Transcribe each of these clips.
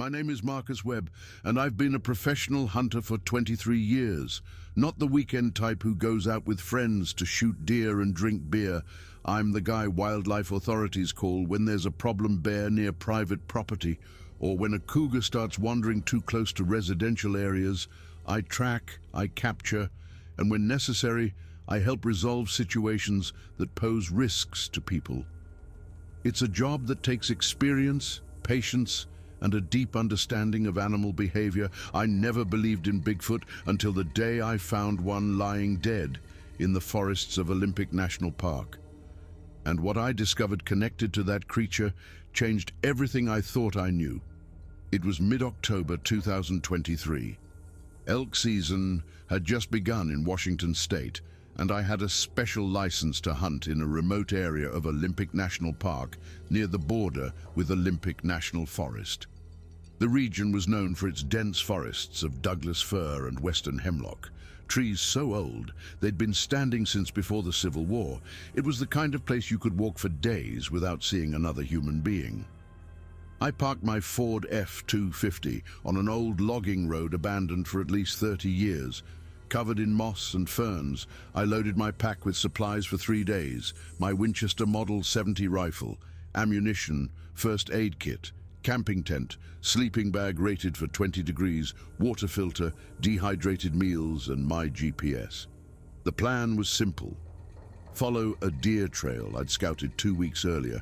My name is Marcus Webb, and I've been a professional hunter for 23 years. Not the weekend type who goes out with friends to shoot deer and drink beer. I'm the guy wildlife authorities call when there's a problem bear near private property, or when a cougar starts wandering too close to residential areas. I track, I capture, and when necessary, I help resolve situations that pose risks to people. It's a job that takes experience, patience, and a deep understanding of animal behavior. I never believed in Bigfoot until the day I found one lying dead in the forests of Olympic National Park. And what I discovered connected to that creature changed everything I thought I knew. It was mid-October 2023. Elk season had just begun in Washington State, and I had a special license to hunt in a remote area of Olympic National Park near the border with Olympic National Forest. The region was known for its dense forests of Douglas fir and western hemlock, trees so old they'd been standing since before the Civil War. It was the kind of place you could walk for days without seeing another human being. I parked my Ford F-250 on an old logging road abandoned for at least 30 years. Covered in moss and ferns, I loaded my pack with supplies for 3 days, my Winchester Model 70 rifle, ammunition, first aid kit, camping tent, sleeping bag rated for 20 degrees, water filter, dehydrated meals, and my GPS. The plan was simple. Follow a deer trail I'd scouted 2 weeks earlier,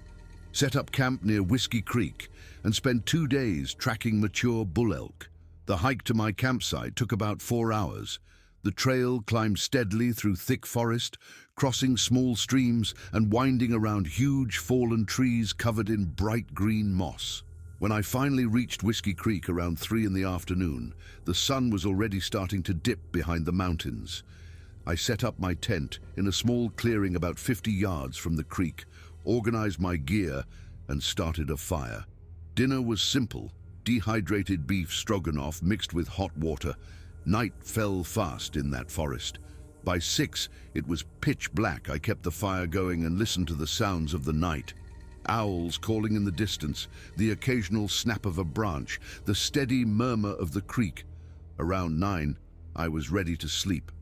set up camp near Whiskey Creek, and spend 2 days tracking mature bull elk. The hike to my campsite took about 4 hours. The trail climbed steadily through thick forest, crossing small streams and winding around huge fallen trees covered in bright green moss. When I finally reached Whiskey Creek around 3 in the afternoon, the sun was already starting to dip behind the mountains. I set up my tent in a small clearing about 50 yards from the creek, organized my gear, and started a fire. Dinner was simple: dehydrated beef stroganoff mixed with hot water. Night fell fast in that forest. By 6, it was pitch black. I kept the fire going and listened to the sounds of the night. Owls calling in the distance, the occasional snap of a branch, the steady murmur of the creek. Around 9, I was ready to sleep.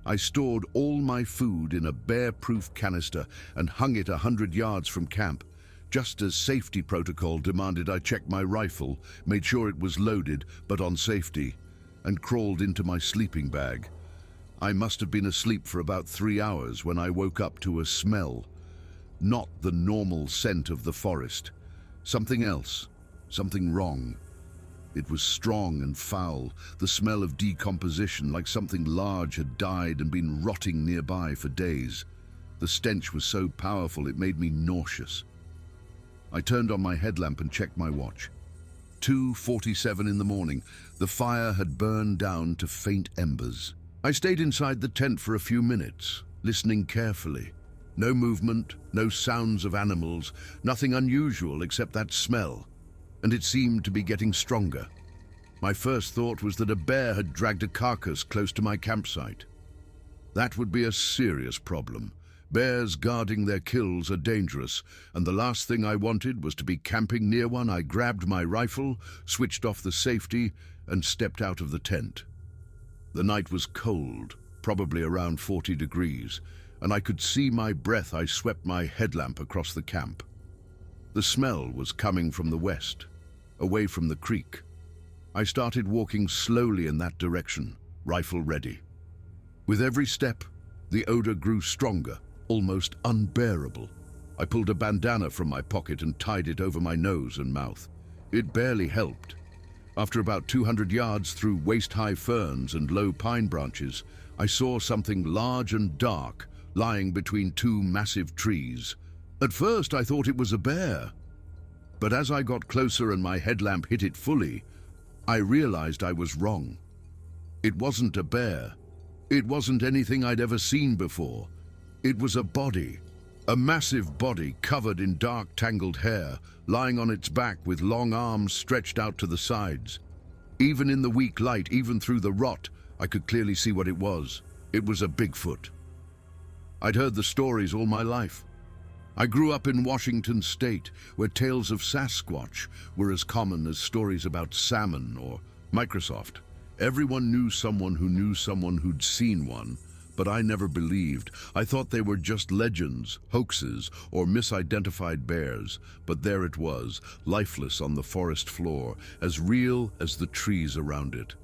I stored all my food in a bear-proof canister and hung it 100 yards from camp. Just as safety protocol demanded, I checked my rifle, made sure it was loaded but on safety, and crawled into my sleeping bag. I must have been asleep for about 3 hours when I woke up to a smell. Not the normal scent of the forest. Something else. Something wrong. It was strong and foul, the smell of decomposition, like something large had died and been rotting nearby for days. The stench was so powerful it made me nauseous. I turned on my headlamp and checked my watch. 2:47 in the morning. The fire had burned down to faint embers. I stayed inside the tent for a few minutes, listening carefully. No movement, no sounds of animals, nothing unusual except that smell, and it seemed to be getting stronger. My first thought was that a bear had dragged a carcass close to my campsite. That would be a serious problem. Bears guarding their kills are dangerous, and the last thing I wanted was to be camping near one. I grabbed my rifle, switched off the safety, and stepped out of the tent. The night was cold, probably around 40 degrees, and I could see my breath. I swept my headlamp across the camp. The smell was coming from the west, away from the creek. I started walking slowly in that direction, rifle ready. With every step, the odor grew stronger, almost unbearable. I pulled a bandana from my pocket and tied it over my nose and mouth. It barely helped. After about 200 yards through waist-high ferns and low pine branches, I saw something large and dark lying between 2 massive trees. At first, I thought it was a bear. But as I got closer and my headlamp hit it fully, I realized I was wrong. It wasn't a bear. It wasn't anything I'd ever seen before. It was a body, a massive body covered in dark, tangled hair, lying on its back with long arms stretched out to the sides. Even in the weak light, even through the rot, I could clearly see what it was. It was a Bigfoot. I'd heard the stories all my life. I grew up in Washington State, where tales of Sasquatch were as common as stories about salmon or Microsoft. Everyone knew someone who'd seen one, but I never believed. I thought they were just legends, hoaxes, or misidentified bears. But there it was, lifeless on the forest floor, as real as the trees around it.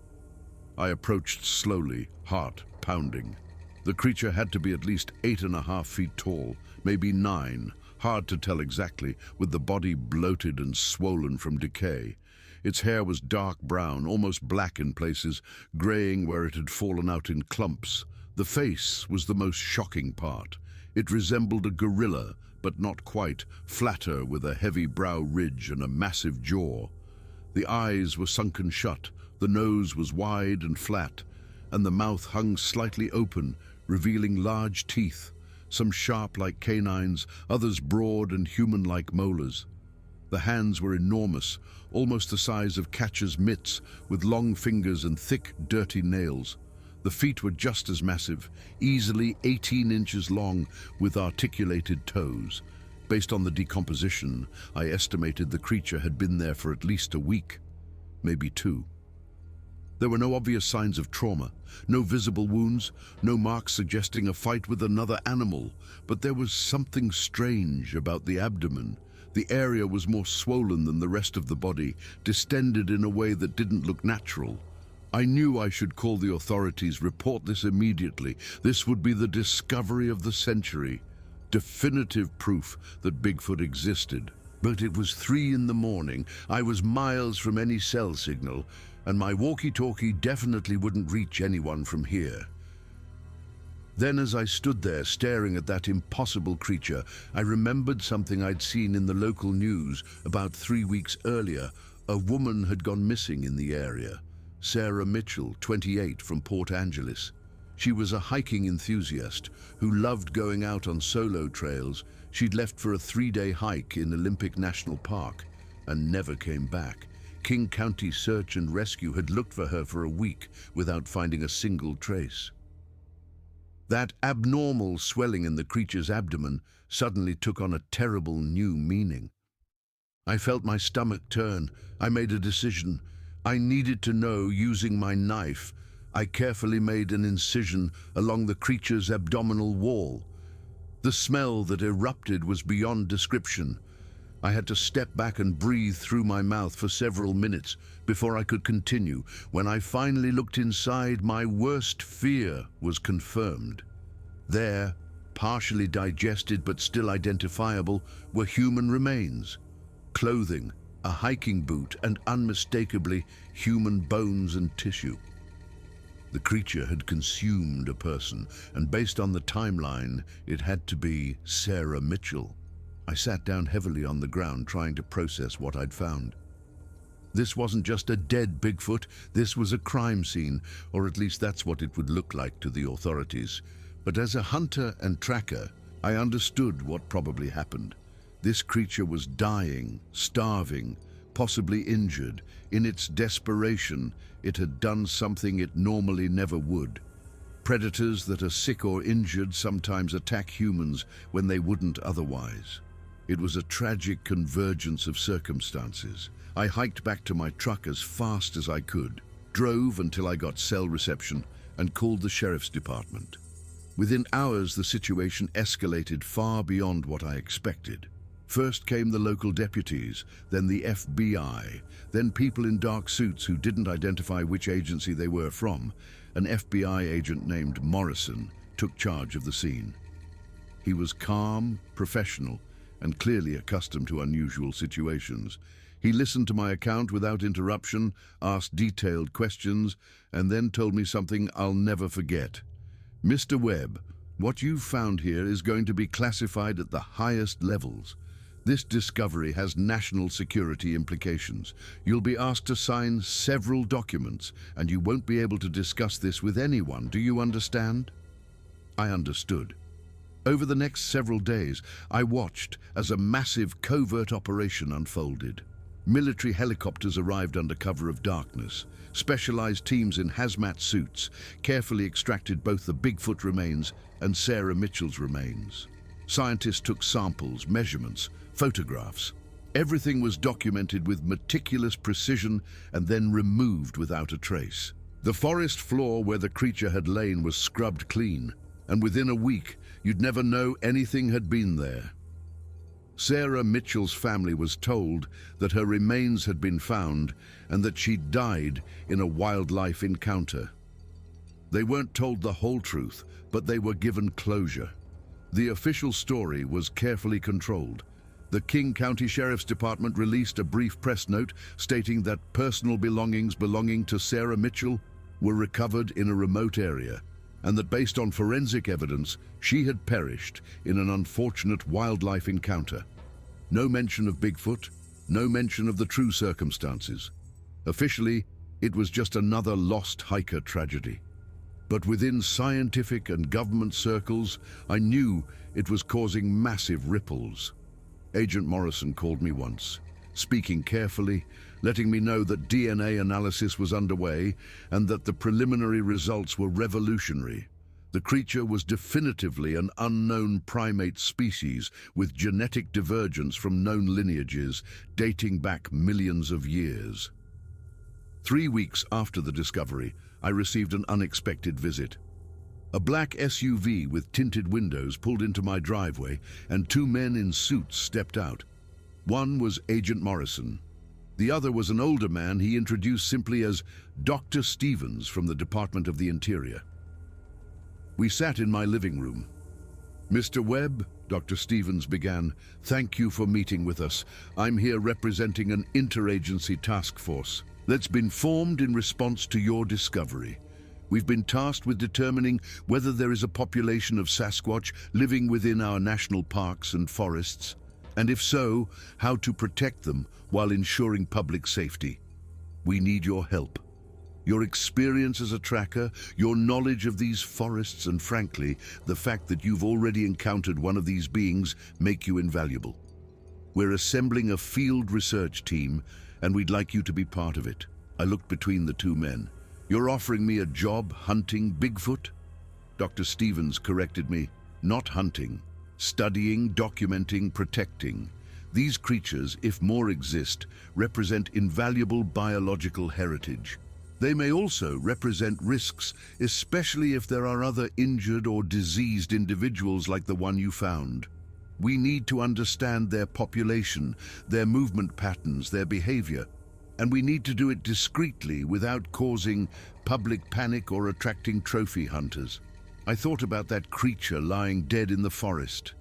I approached slowly, heart pounding. The creature had to be at least 8.5 feet tall, maybe 9, hard to tell exactly, with the body bloated and swollen from decay. Its hair was dark brown, almost black in places, graying where it had fallen out in clumps. The face was the most shocking part. It resembled a gorilla, but not quite, flatter with a heavy brow ridge and a massive jaw. The eyes were sunken shut, the nose was wide and flat, and the mouth hung slightly open, revealing large teeth, some sharp like canines, others broad and human-like molars. The hands were enormous, almost the size of catcher's mitts, with long fingers and thick, dirty nails. The feet were just as massive, easily 18 inches long, with articulated toes. Based on the decomposition, I estimated the creature had been there for at least a week, maybe 2. There were no obvious signs of trauma, no visible wounds, no marks suggesting a fight with another animal, but there was something strange about the abdomen. The area was more swollen than the rest of the body, distended in a way that didn't look natural. I knew I should call the authorities, report this immediately. This would be the discovery of the century. Definitive proof that Bigfoot existed. But it was 3 in the morning. I was miles from any cell signal, and my walkie-talkie definitely wouldn't reach anyone from here. Then as I stood there staring at that impossible creature, I remembered something I'd seen in the local news about 3 weeks earlier. A woman had gone missing in the area. Sarah Mitchell, 28, from Port Angeles. She was a hiking enthusiast who loved going out on solo trails. She'd left for a 3-day hike in Olympic National Park and never came back. King County Search and Rescue had looked for her for a week without finding a single trace. That abnormal swelling in the creature's abdomen suddenly took on a terrible new meaning. I felt my stomach turn. I made a decision. I needed to know using my knife. I carefully made an incision along the creature's abdominal wall. The smell that erupted was beyond description. I had to step back and breathe through my mouth for several minutes before I could continue. When I finally looked inside, my worst fear was confirmed. There, partially digested but still identifiable, were human remains. Clothing, a hiking boot, and unmistakably human bones and tissue. The creature had consumed a person, and based on the timeline, it had to be Sarah Mitchell. I sat down heavily on the ground, trying to process what I'd found. This wasn't just a dead Bigfoot, this was a crime scene, or at least that's what it would look like to the authorities. But as a hunter and tracker, I understood what probably happened. This creature was dying, starving, possibly injured. In its desperation, it had done something it normally never would. Predators that are sick or injured sometimes attack humans when they wouldn't otherwise. It was a tragic convergence of circumstances. I hiked back to my truck as fast as I could, drove until I got cell reception, and called the sheriff's department. Within hours, the situation escalated far beyond what I expected. First came the local deputies, then the FBI, then people in dark suits who didn't identify which agency they were from. An FBI agent named Morrison took charge of the scene. He was calm, professional, and clearly accustomed to unusual situations. He listened to my account without interruption, asked detailed questions, and then told me something I'll never forget. "Mr. Webb, what you've found here is going to be classified at the highest levels. This discovery has national security implications. You'll be asked to sign several documents, and you won't be able to discuss this with anyone. Do you understand?" I understood. Over the next several days, I watched as a massive covert operation unfolded. Military helicopters arrived under cover of darkness. Specialized teams in hazmat suits carefully extracted both the Bigfoot remains and Sarah Mitchell's remains. Scientists took samples, measurements, photographs. Everything was documented with meticulous precision and then removed without a trace. The forest floor where the creature had lain was scrubbed clean, and within a week, you'd never know anything had been there. Sarah Mitchell's family was told that her remains had been found and that she'd died in a wildlife encounter. They weren't told the whole truth, but they were given closure. The official story was carefully controlled. The King County Sheriff's Department released a brief press note stating that personal belongings belonging to Sarah Mitchell were recovered in a remote area, and that based on forensic evidence, she had perished in an unfortunate wildlife encounter. No mention of Bigfoot, no mention of the true circumstances. Officially, it was just another lost hiker tragedy. But within scientific and government circles, I knew it was causing massive ripples. Agent Morrison called me once, speaking carefully, letting me know that DNA analysis was underway and that the preliminary results were revolutionary. The creature was definitively an unknown primate species with genetic divergence from known lineages dating back millions of years. 3 weeks after the discovery, I received an unexpected visit. A black SUV with tinted windows pulled into my driveway, and 2 men in suits stepped out. One was Agent Morrison. The other was an older man he introduced simply as Dr. Stevens from the Department of the Interior. We sat in my living room. "Mr. Webb," Dr. Stevens began, "thank you for meeting with us. I'm here representing an interagency task force that's been formed in response to your discovery. We've been tasked with determining whether there is a population of Sasquatch living within our national parks and forests, and if so, how to protect them while ensuring public safety. We need your help. Your experience as a tracker, your knowledge of these forests, and frankly, the fact that you've already encountered one of these beings make you invaluable. We're assembling a field research team, and we'd like you to be part of it." I looked between the 2 men. "You're offering me a job hunting Bigfoot?" Dr. Stevens corrected me. "Not hunting. Studying, documenting, protecting. These creatures, if more exist, represent invaluable biological heritage. They may also represent risks, especially if there are other injured or diseased individuals like the one you found. We need to understand their population, their movement patterns, their behavior, and we need to do it discreetly without causing public panic or attracting trophy hunters." I thought about that creature lying dead in the forest,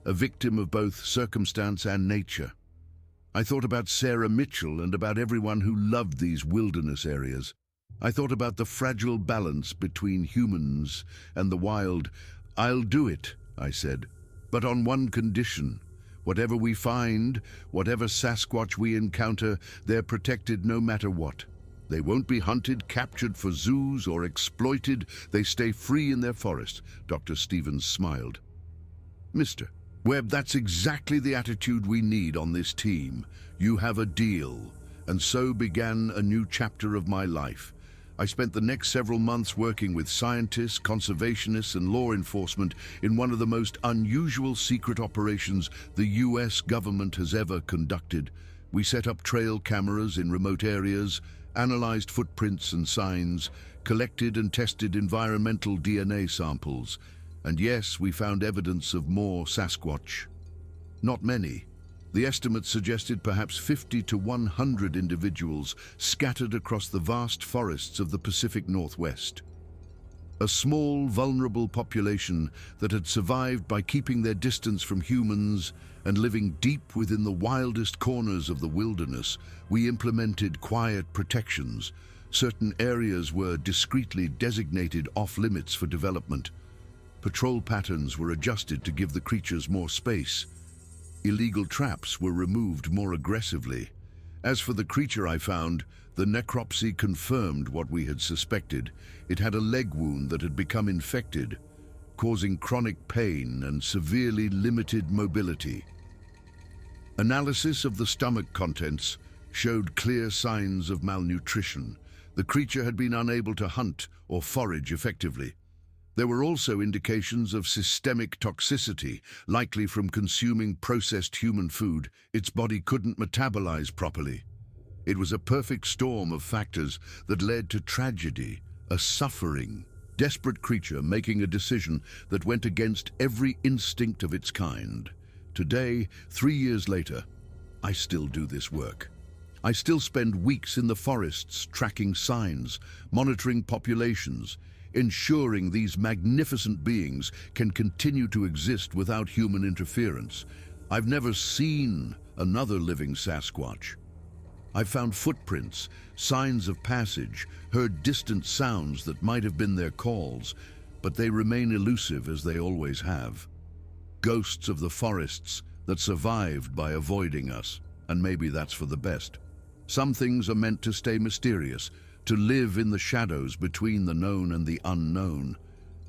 a victim of both circumstance and nature. I thought about Sarah Mitchell and about everyone who loved these wilderness areas. I thought about the fragile balance between humans and the wild. "I'll do it," I said, "but on one condition. Whatever we find, whatever Sasquatch we encounter, they're protected no matter what. They won't be hunted, captured for zoos, or exploited. They stay free in their forest." Dr. Stevens smiled. "Mr. Webb, that's exactly the attitude we need on this team. You have a deal." And so began a new chapter of my life. I spent the next several months working with scientists, conservationists, and law enforcement in one of the most unusual secret operations the US government has ever conducted. We set up trail cameras in remote areas, analyzed footprints and signs, collected and tested environmental DNA samples. And yes, we found evidence of more Sasquatch. Not many. The estimates suggested perhaps 50 to 100 individuals scattered across the vast forests of the Pacific Northwest. A small, vulnerable population that had survived by keeping their distance from humans and living deep within the wildest corners of the wilderness. We implemented quiet protections. Certain areas were discreetly designated off-limits for development. Patrol patterns were adjusted to give the creatures more space. Illegal traps were removed more aggressively. As for the creature I found, the necropsy confirmed what we had suspected. It had a leg wound that had become infected, causing chronic pain and severely limited mobility. Analysis of the stomach contents showed clear signs of malnutrition. The creature had been unable to hunt or forage effectively. There were also indications of systemic toxicity, likely from consuming processed human food its body couldn't metabolize properly. It was a perfect storm of factors that led to tragedy, a suffering, desperate creature making a decision that went against every instinct of its kind. Today, 3 years later, I still do this work. I still spend weeks in the forests tracking signs, monitoring populations, ensuring these magnificent beings can continue to exist without human interference. I've never seen another living Sasquatch. I've found footprints, signs of passage, heard distant sounds that might have been their calls, but they remain elusive as they always have. Ghosts of the forests that survived by avoiding us, and maybe that's for the best. Some things are meant to stay mysterious, to live in the shadows between the known and the unknown.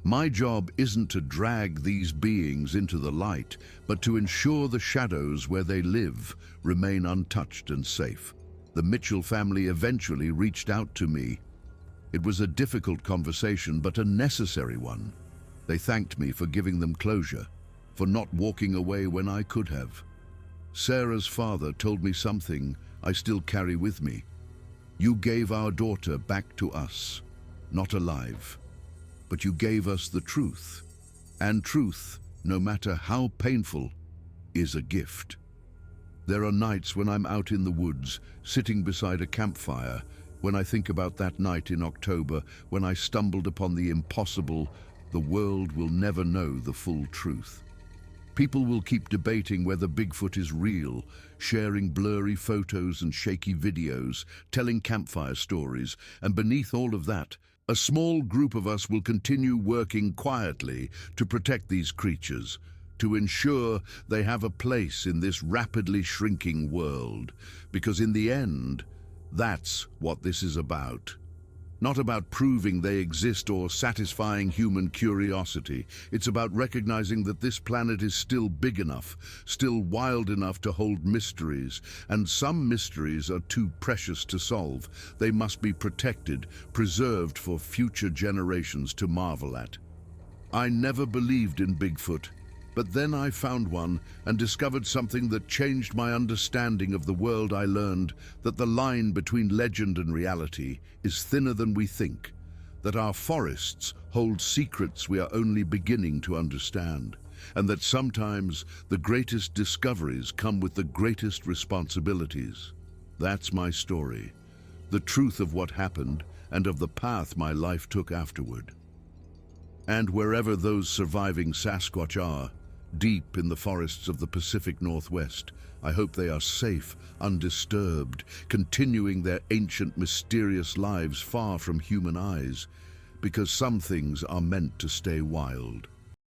My job isn't to drag these beings into the light, but to ensure the shadows where they live remain untouched and safe. The Mitchell family eventually reached out to me. It was a difficult conversation, but a necessary one. They thanked me for giving them closure, for not walking away when I could have. Sarah's father told me something I still carry with me. You gave our daughter back to us, not alive, but you gave us the truth. And truth, no matter how painful, is a gift. There are nights when I'm out in the woods, sitting beside a campfire, when I think about that night in October when I stumbled upon the impossible. The world will never know the full truth. People will keep debating whether Bigfoot is real, sharing blurry photos and shaky videos, telling campfire stories, and beneath all of that, a small group of us will continue working quietly to protect these creatures, to ensure they have a place in this rapidly shrinking world, because in the end, that's what this is about. Not about proving they exist or satisfying human curiosity. It's about recognizing that this planet is still big enough, still wild enough to hold mysteries, and some mysteries are too precious to solve. They must be protected, preserved for future generations to marvel at. I never believed in Bigfoot, but then I found one and discovered something that changed my understanding of the world. I learned that the line between legend and reality is thinner than we think, that our forests hold secrets we are only beginning to understand, and that sometimes the greatest discoveries come with the greatest responsibilities. That's my story, the truth of what happened and of the path my life took afterward. And wherever those surviving Sasquatch are, deep in the forests of the Pacific Northwest, I hope they are safe, undisturbed, continuing their ancient, mysterious lives far from human eyes, because some things are meant to stay wild.